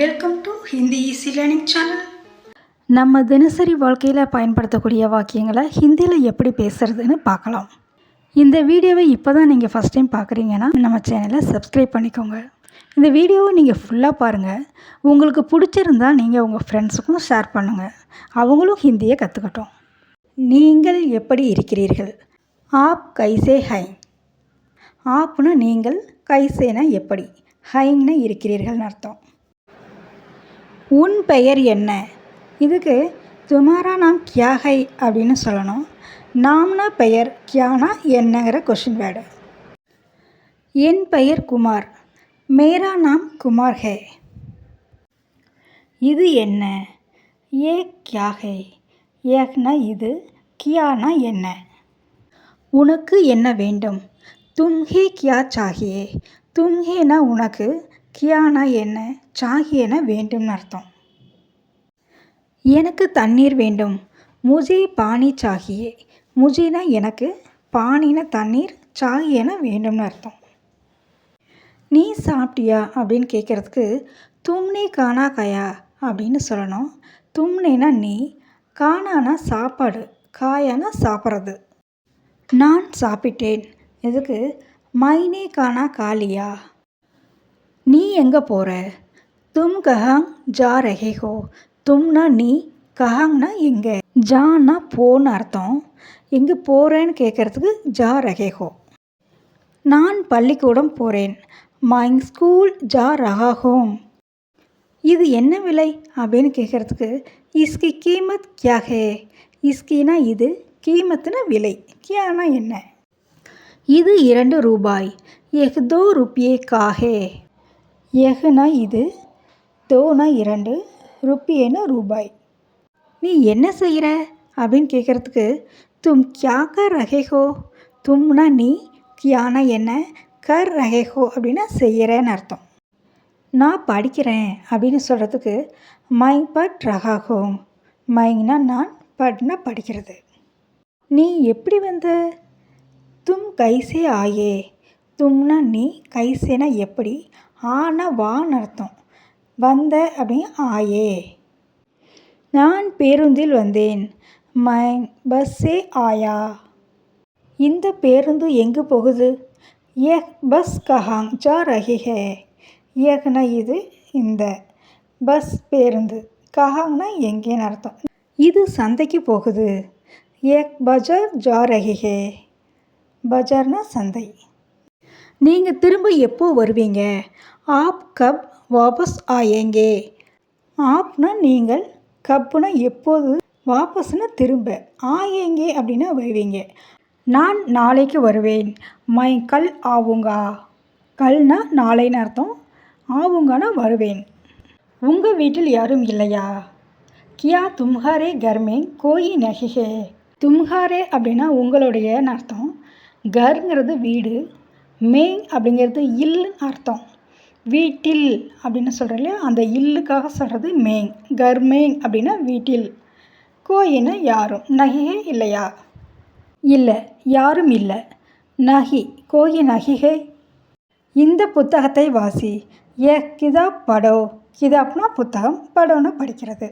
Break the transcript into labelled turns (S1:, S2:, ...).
S1: Welcome to Hindi easy learning channel.
S2: நம்ம தினசரி வாழ்க்கையில் பயன்படுத்தக்கூடிய வாக்கியங்களை ஹிந்தியில் எப்படி பேசுகிறதுன்னு பார்க்கலாம். இந்த வீடியோவை இப்போ தான் நீங்கள் ஃபஸ்ட் டைம் பார்க்குறீங்கன்னா நம்ம சேனலை சப்ஸ்கிரைப் பண்ணிக்கோங்க. இந்த வீடியோவை நீங்கள் ஃபுல்லாக பாருங்கள். உங்களுக்கு பிடிச்சிருந்தால் நீங்கள் உங்கள் ஃப்ரெண்ட்ஸுக்கும் ஷேர் பண்ணுங்கள், அவங்களும் ஹிந்தியை கற்றுக்கட்டும். நீங்கள் எப்படி இருக்கிறீர்கள்? App கைசே high. ஆப்னா நீங்கள், கைசேனா எப்படி, ஹைன்னா இருக்கிறீர்கள்னு அர்த்தம். உன் பெயர் என்ன? இதுக்கு துமாரா நாம் கியா ஹை அப்படின்னு சொல்லணும். நாம்னா பெயர், கியானா என்னங்கிற கொஷின் வேர்டு. என் பெயர் குமார். மேரா நாம் குமார் ஹே. இது என்ன? ஏ கியா ஹே. ஏக்னா இது, கியானா என்ன. உனக்கு என்ன வேண்டும்? தும்ஹே கியா சாகியே. தும்ஹேனா உனக்கு, கியானா என்ன, சாகியேனா வேண்டும்னு அர்த்தம். எனக்கு தண்ணீர் வேண்டும். முஜே பானி சாகியே. முஜேனா எனக்கு, பானினா தண்ணீர், சாகியேனா வேண்டும்னு அர்த்தம். நீ சாப்பிட்டியா அப்படின்னு கேட்குறதுக்கு தும்னே கானா கயா அப்படின்னு சொல்லணும். தும்னேனா நீ, கானானா சாப்பாடு, காயானா சாப்பிட்றது. நான் சாப்பிட்டேன். இதுக்கு மைனே கானா காலியா. நீ எங்கே போகிற? தும் கஹாங் ஜா ரஹே ஹோ. தும்னா நீ, கஹாங்னா எங்கே, ஜானா போன்னு அர்த்தம். எங்கே போகிறேன்னு கேட்குறதுக்கு ஜா ரஹே ஹோ. நான் பள்ளிக்கூடம் போகிறேன். மைங் ஸ்கூல் ஜா ரஹா ஹோம். இது என்ன விலை அப்படின்னு கேட்குறதுக்கு இஸ்கி கீமத் கியா ஹே. இஸ்கினா இது, கீமத்துனா விலை, கியானா என்ன. இது 2 ரூபாய். எஹ் 2 ருப்பியே கா ஹே. எஹ்னா இது, தோனா 2, ருப்பியேனா ரூபாய். நீ என்ன செய்கிற அப்படின்னு கேட்குறதுக்கு தும் கியா கர் ரஹே ஹோ. தும்னா நீ, கியானா என்ன, கர் ரஹே ஹோ அப்படின்னா செய்கிறேன்னு அர்த்தம். நான் படிக்கிறேன் அப்படின்னு சொல்கிறதுக்கு மைங் பட் ரஹா ஹோம். மைங்னா நான், பட்னா படிக்கிறது. நீ எப்படி வந்த? தும் கைசே ஆயே. தும்னா நீ, கைசேனா எப்படி, ஆனா வான்னு அர்த்தம். வந்த அப்படின்னு ஆயே. நான் பேருந்தில் வந்தேன். மைன் பஸ்ஸே ஆயா. இந்த பேருந்து எங்கே போகுது? ஏக் பஸ் கஹாங் ஜா ரஹி ஹே. ஏக்னா இது, இந்த, பஸ் பேருந்து, கஹாங்னா எங்கேன்னு அர்த்தம். இது சந்தைக்கு போகுது. ஏக் பஜார் ஜா ரஹி ஹே. பஜார்னா சந்தை. நீங்கள் திரும்ப எப்போ வருவீங்க? ஆப் கப் வாபஸ் ஆயேங்கே. ஆப்னா நீங்கள், கப்னா எப்போது, வாபஸ்னா திரும்ப, ஆயேங்கே அப்படின்னா வருவீங்க. நான் நாளைக்கு வருவேன். மை கல் ஆவுங்கா. கல்னா நாளைன்னு அர்த்தம், ஆவுங்கானா வருவேன். உங்கள் வீட்டில் யாரும் இல்லையா? கியா தும்ஹாரே கர்மே கோயி நஹி ஹே. தும்ஹாரே அப்படின்னா உங்களுடையன்னு அர்த்தம். கர்ங்கிறது வீடு, மேங் அப்படிங்கிறது இல்லுன்னு அர்த்தம். வீட்டில் அப்படின்னு சொல்கிறோம் இல்லையா, அந்த இல்லுக்காக சொல்கிறது மேங். கர்மேங் அப்படின்னா வீட்டில். கோயின்னா யாரும், நஹிஹே இல்லையா, இல்லை யாரும் இல்லை. நஹி கோயி நஹிஹே. இந்த புத்தகத்தை வாசி. ஏ கிதாப் படோ. கிதாப்னா புத்தகம், படோன்னா படிக்கிறது.